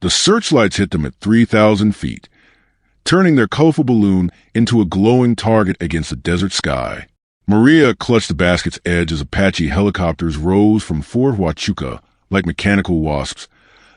The searchlights hit them at 3,000 feet, turning their colorful balloon into a glowing target against the desert sky. Maria clutched the basket's edge as Apache helicopters rose from Fort Huachuca like mechanical wasps,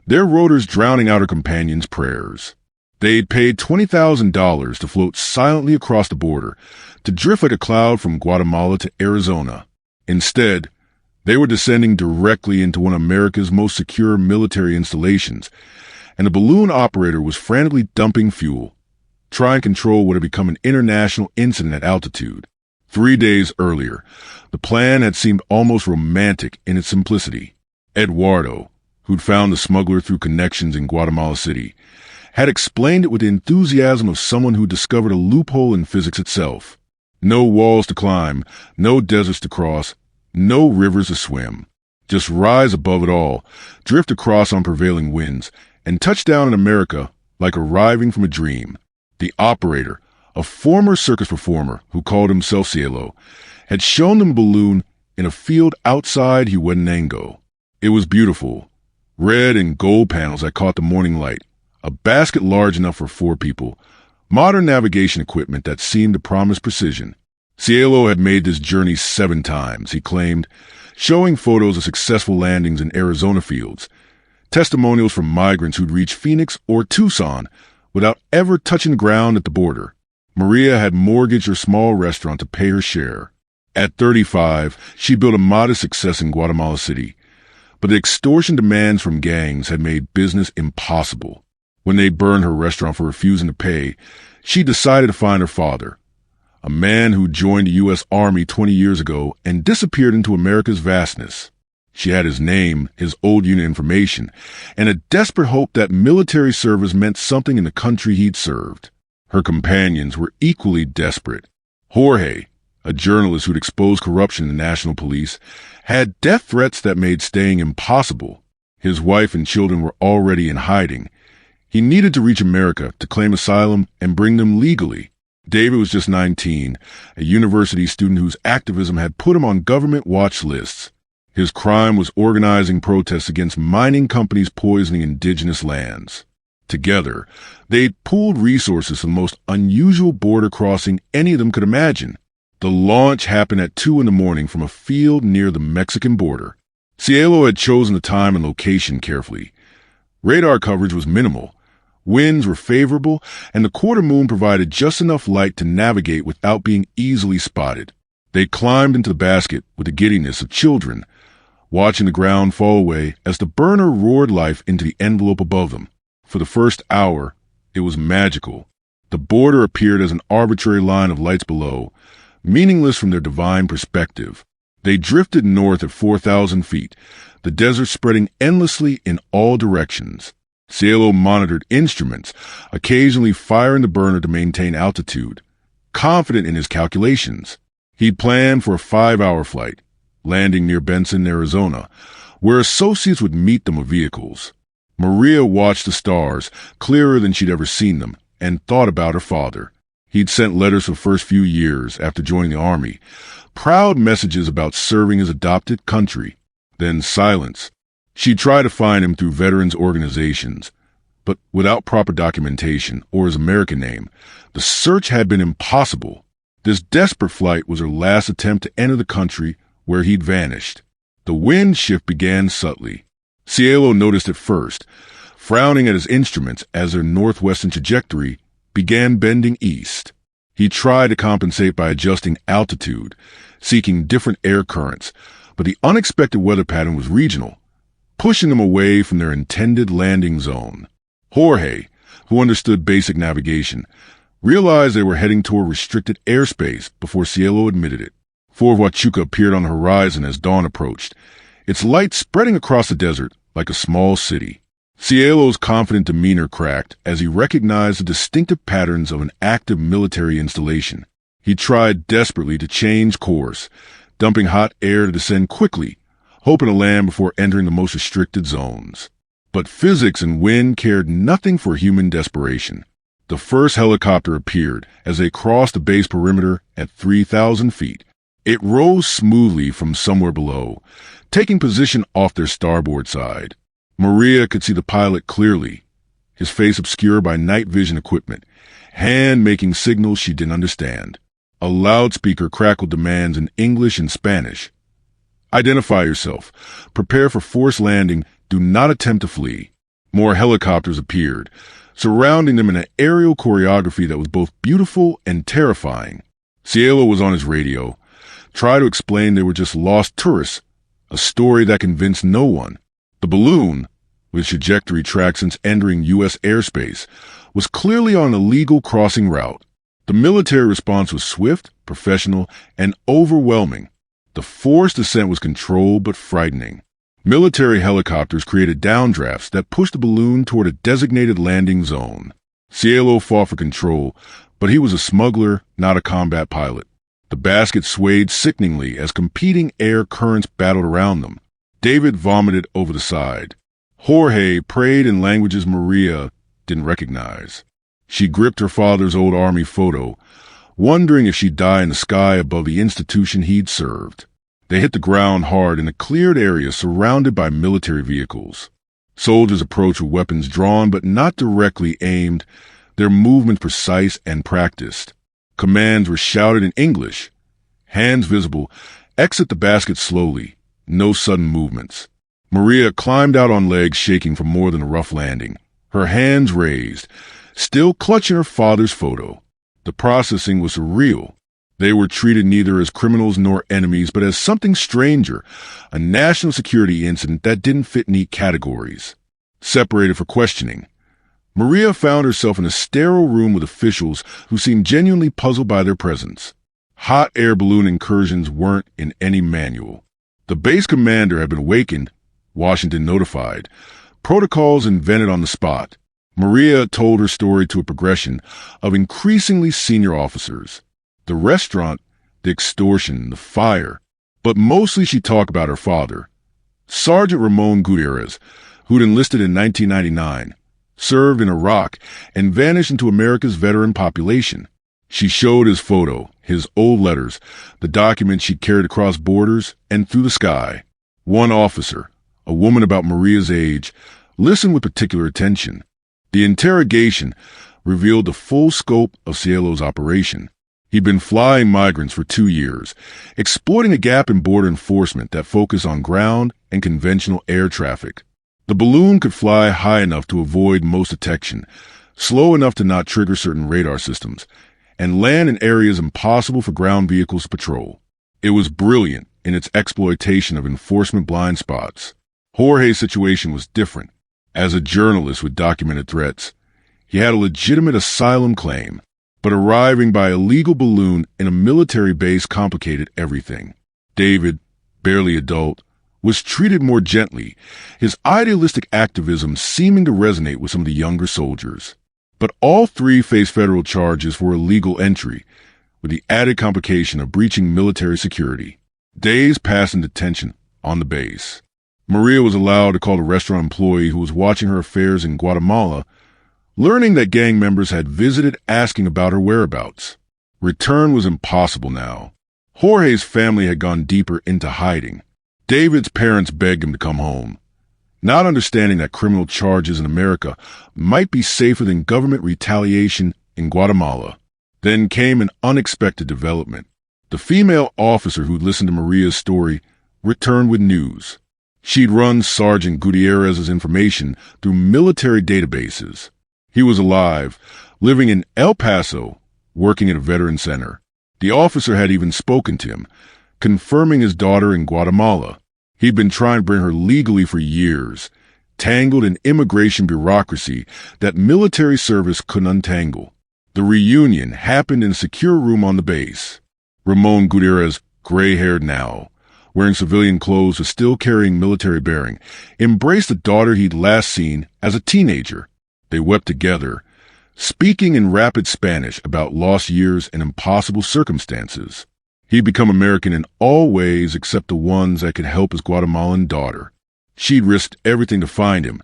their rotors drowning out her companion's prayers. They'd paid $20,000 to float silently across the border, to drift like a cloud from Guatemala to Arizona. Instead, they were descending directly into one of America's most secure military installations, and the balloon operator was frantically dumping fuel, trying to control what had become an international incident at altitude. 3 days earlier, the plan had seemed almost romantic in its simplicity. Eduardo, who'd found the smuggler through connections in Guatemala City, had explained it with the enthusiasm of someone who discovered a loophole in physics itself. No walls to climb, no deserts to cross, no rivers to swim. Just rise above it all, drift across on prevailing winds, and touch down in America like arriving from a dream. The operator, a former circus performer who called himself Cielo, had shown them a balloon in a field outside Huehuetenango. It was beautiful, red and gold panels that caught the morning light, a basket large enough for 4 people, modern navigation equipment that seemed to promise precision. Cielo had made this journey 7 times, he claimed, showing photos of successful landings in Arizona fields, testimonials from migrants who'd reached Phoenix or Tucson without ever touching the ground at the border. Maria had mortgaged her small restaurant to pay her share. At 35, she built a modest success in Guatemala City, but the extortion demands from gangs had made business impossible. When they burned her restaurant for refusing to pay, she decided to find her father, a man who joined the U.S. Army 20 years ago and disappeared into America's vastness. She had his name, his old unit information, and a desperate hope that military service meant something in the country he'd served. Her companions were equally desperate. Jorge, a journalist who'd exposed corruption in the National Police, had death threats that made staying impossible. His wife and children were already in hiding. He needed to reach America to claim asylum and bring them legally. David was just 19, a university student whose activism had put him on government watch lists. His crime was organizing protests against mining companies poisoning indigenous lands. Together, they'd pooled resources for the most unusual border crossing any of them could imagine. The launch happened at 2 a.m. from a field near the Mexican border. Cielo had chosen the time and location carefully. Radar coverage was minimal. Winds were favorable, and the quarter moon provided just enough light to navigate without being easily spotted. They climbed into the basket with the giddiness of children, watching the ground fall away as the burner roared life into the envelope above them. For the first hour, it was magical. The border appeared as an arbitrary line of lights below, meaningless from their divine perspective. They drifted north at 4,000 feet, the desert spreading endlessly in all directions. Cielo monitored instruments, occasionally firing the burner to maintain altitude, confident in his calculations. He'd planned for a 5-hour flight, landing near Benson, Arizona, where associates would meet them with vehicles. Maria watched the stars, clearer than she'd ever seen them, and thought about her father. He'd sent letters for the first few years after joining the Army, proud messages about serving his adopted country. Then silence. She tried to find him through veterans organizations, but without proper documentation or his American name, the search had been impossible. This desperate flight was her last attempt to enter the country where he'd vanished. The wind shift began subtly. Cielo noticed it first, frowning at his instruments as their northwestern trajectory began bending east. He tried to compensate by adjusting altitude, seeking different air currents, but the unexpected weather pattern was regional, pushing them away from their intended landing zone. Jorge, who understood basic navigation, realized they were heading toward restricted airspace before Cielo admitted it. Fort Huachuca appeared on the horizon as dawn approached, its light spreading across the desert like a small city. Cielo's confident demeanor cracked as he recognized the distinctive patterns of an active military installation. He tried desperately to change course, dumping hot air to descend quickly, hoping to land before entering the most restricted zones. But physics and wind cared nothing for human desperation. The first helicopter appeared as they crossed the base perimeter at 3,000 feet. It rose smoothly from somewhere below, taking position off their starboard side. Maria could see the pilot clearly, his face obscured by night vision equipment, hand making signals she didn't understand. A loudspeaker crackled demands in English and Spanish. Identify yourself. Prepare for forced landing. Do not attempt to flee. More helicopters appeared, surrounding them in an aerial choreography that was both beautiful and terrifying. Cielo was on his radio. Try to explain they were just lost tourists, a story that convinced no one. The balloon, with trajectory tracked since entering U.S. airspace, was clearly on an illegal crossing route. The military response was swift, professional, and overwhelming. The forced descent was controlled but frightening. Military helicopters created downdrafts that pushed the balloon toward a designated landing zone. Cielo fought for control, but he was a smuggler, not a combat pilot. The basket swayed sickeningly as competing air currents battled around them. David vomited over the side. Jorge prayed in languages Maria didn't recognize. She gripped her father's old army photo, wondering if she'd die in the sky above the institution he'd served. They hit the ground hard in a cleared area surrounded by military vehicles. Soldiers approached with weapons drawn but not directly aimed, their movements precise and practiced. Commands were shouted in English. Hands visible, exit the basket slowly, no sudden movements. Maria climbed out on legs shaking from more than a rough landing, her hands raised, still clutching her father's photo. The processing was surreal. They were treated neither as criminals nor enemies, but as something stranger, a national security incident that didn't fit neat categories. Separated for questioning, Maria found herself in a sterile room with officials who seemed genuinely puzzled by their presence. Hot air balloon incursions weren't in any manual. The base commander had been awakened, Washington notified, protocols invented on the spot. Maria told her story to a progression of increasingly senior officers. The restaurant, the extortion, the fire. But mostly she talked about her father, Sergeant Ramon Gutierrez, who'd enlisted in 1999, served in Iraq, and vanished into America's veteran population. She showed his photo, his old letters, the documents she'd carried across borders and through the sky. One officer, a woman about Maria's age, listened with particular attention. The interrogation revealed the full scope of Cielo's operation. He'd been flying migrants for 2 years, exploiting a gap in border enforcement that focused on ground and conventional air traffic. The balloon could fly high enough to avoid most detection, slow enough to not trigger certain radar systems, and land in areas impossible for ground vehicles to patrol. It was brilliant in its exploitation of enforcement blind spots. Jorge's situation was different. As a journalist with documented threats, he had a legitimate asylum claim, but arriving by illegal balloon in a military base complicated everything. David, barely adult, was treated more gently, his idealistic activism seeming to resonate with some of the younger soldiers. But all three faced federal charges for illegal entry, with the added complication of breaching military security. Days passed in detention on the base. Maria was allowed to call a restaurant employee who was watching her affairs in Guatemala, learning that gang members had visited asking about her whereabouts. Return was impossible now. Jorge's family had gone deeper into hiding. David's parents begged him to come home, not understanding that criminal charges in America might be safer than government retaliation in Guatemala. Then came an unexpected development. The female officer who'd listened to Maria's story returned with news. She'd run Sergeant Gutierrez's information through military databases. He was alive, living in El Paso, working at a veteran center. The officer had even spoken to him, confirming his daughter in Guatemala. He'd been trying to bring her legally for years, tangled in immigration bureaucracy that military service couldn't untangle. The reunion happened in a secure room on the base. Ramon Gutierrez, gray-haired now, wearing civilian clothes but still carrying military bearing, embraced the daughter he'd last seen as a teenager. They wept together, speaking in rapid Spanish about lost years and impossible circumstances. He'd become American in all ways except the ones that could help his Guatemalan daughter. She'd risked everything to find him,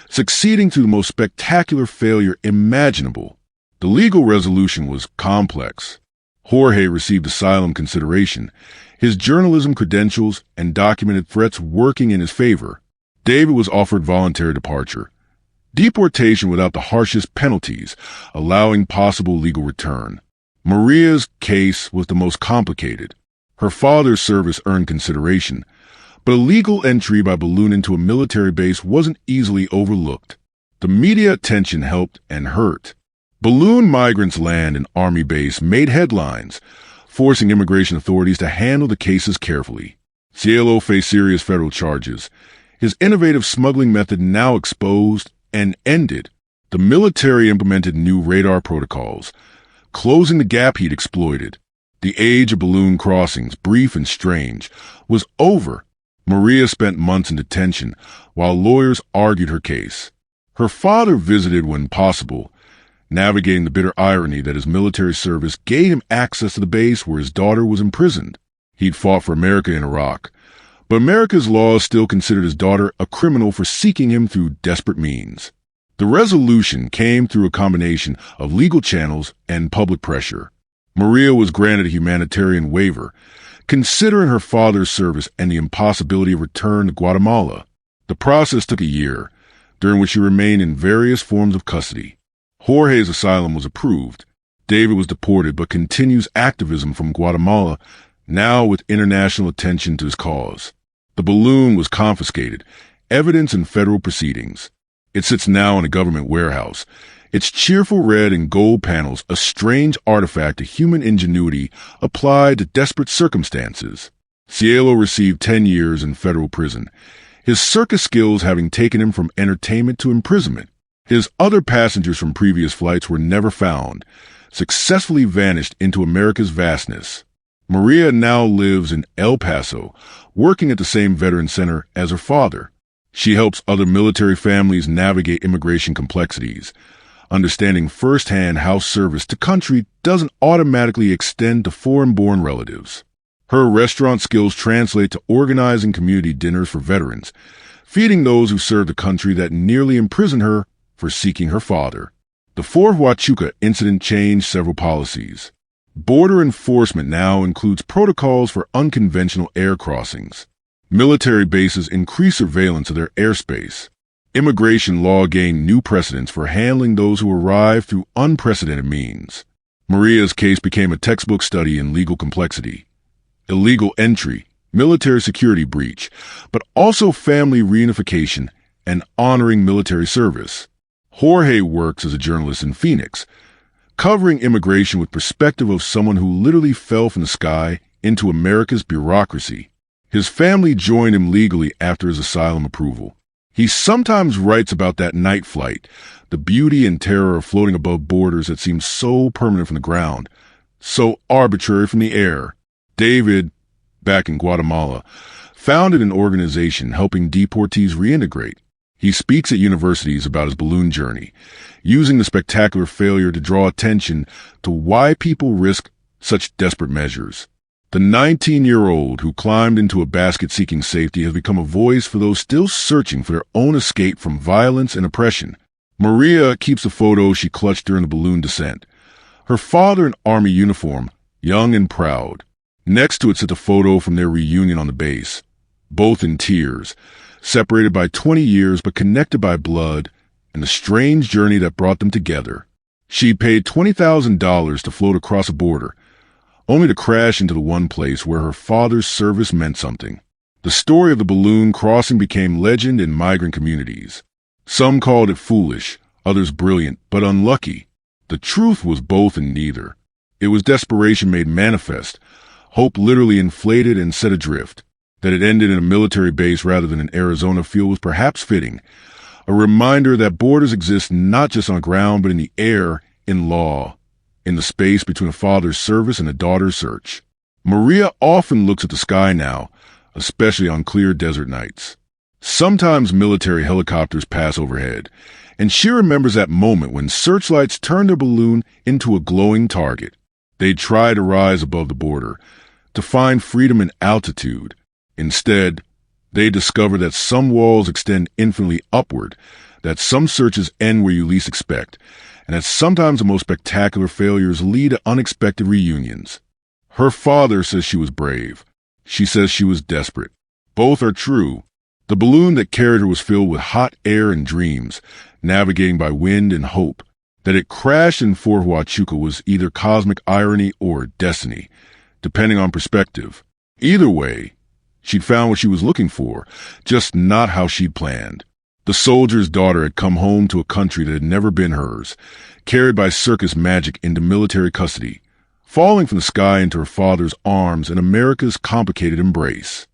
succeeding through the most spectacular failure imaginable. The legal resolution was complex. Jorge received asylum consideration, his journalism credentials and documented threats working in his favor. David was offered voluntary departure, Deportation without the harshest penalties, allowing possible legal return. Maria's case was the most complicated. Her father's service earned consideration, but illegal entry by balloon into a military base wasn't easily overlooked. The media attention helped and hurt. Balloon migrants land an army base made headlines, forcing immigration authorities to handle the cases carefully. Cielo faced serious federal charges. His innovative smuggling method now exposed and ended. The military implemented new radar protocols, closing the gap he'd exploited. The age of balloon crossings, brief and strange, was over. Maria spent months in detention while lawyers argued her case. Her father visited when possible, navigating the bitter irony that his military service gave him access to the base where his daughter was imprisoned. He'd fought for America in Iraq, but America's laws still considered his daughter a criminal for seeking him through desperate means. The resolution came through a combination of legal channels and public pressure. Maria was granted a humanitarian waiver, considering her father's service and the impossibility of return to Guatemala. The process took a year, during which she remained in various forms of custody. Jorge's asylum was approved. David was deported but continues activism from Guatemala, now with international attention to his cause. The balloon was confiscated, evidence in federal proceedings. It sits now in a government warehouse, its cheerful red and gold panels a strange artifact of human ingenuity applied to desperate circumstances. Cielo received 10 years in federal prison, his circus skills having taken him from entertainment to imprisonment. His other passengers from previous flights were never found, successfully vanished into America's vastness. Maria now lives in El Paso, working at the same veteran center as her father. She helps other military families navigate immigration complexities, understanding firsthand how service to country doesn't automatically extend to foreign-born relatives. Her restaurant skills translate to organizing community dinners for veterans, feeding those who served the country that nearly imprisoned her for seeking her father. The Fort Huachuca incident changed several policies. Border enforcement now includes protocols for unconventional air crossings. Military bases increase surveillance of their airspace. Immigration law gained new precedents for handling those who arrive through unprecedented means. Maria's case became a textbook study in legal complexity. Illegal entry, military security breach, but also family reunification and honoring military service. Jorge works as a journalist in Phoenix, covering immigration with perspective of someone who literally fell from the sky into America's bureaucracy. His family joined him legally after his asylum approval. He sometimes writes about that night flight, the beauty and terror of floating above borders that seem so permanent from the ground, so arbitrary from the air. David, back in Guatemala, founded an organization helping deportees reintegrate. He speaks at universities about his balloon journey, using the spectacular failure to draw attention to why people risk such desperate measures. The 19-year-old who climbed into a basket seeking safety has become a voice for those still searching for their own escape from violence and oppression. Maria keeps a photo she clutched during the balloon descent. Her father in army uniform, young and proud. Next to it sits a photo from their reunion on the base, both in tears, separated by 20 years but connected by blood and the strange journey that brought them together. She paid $20,000 to float across a border, only to crash into the one place where her father's service meant something. The story of the balloon crossing became legend in migrant communities. Some called it foolish, others brilliant, but unlucky. The truth was both and neither. It was desperation made manifest, hope literally inflated and set adrift. That it ended in a military base rather than an Arizona field was perhaps fitting, a reminder that borders exist not just on ground but in the air, in law, in the space between a father's service and a daughter's search. Maria often looks at the sky now, especially on clear desert nights. Sometimes military helicopters pass overhead, and she remembers that moment when searchlights turned their balloon into a glowing target. They'd try to rise above the border, to find freedom in altitude. Instead, they discover that some walls extend infinitely upward, that some searches end where you least expect, and that sometimes the most spectacular failures lead to unexpected reunions. Her father says she was brave. She says she was desperate. Both are true, The balloon that carried her was filled with hot air and dreams, navigating by wind and hope. That it crashed in Fort Huachuca was either cosmic irony or destiny, depending on perspective. Either way, she'd found what she was looking for, just not how she'd planned. The soldier's daughter had come home to a country that had never been hers, carried by circus magic into military custody, falling from the sky into her father's arms in America's complicated embrace.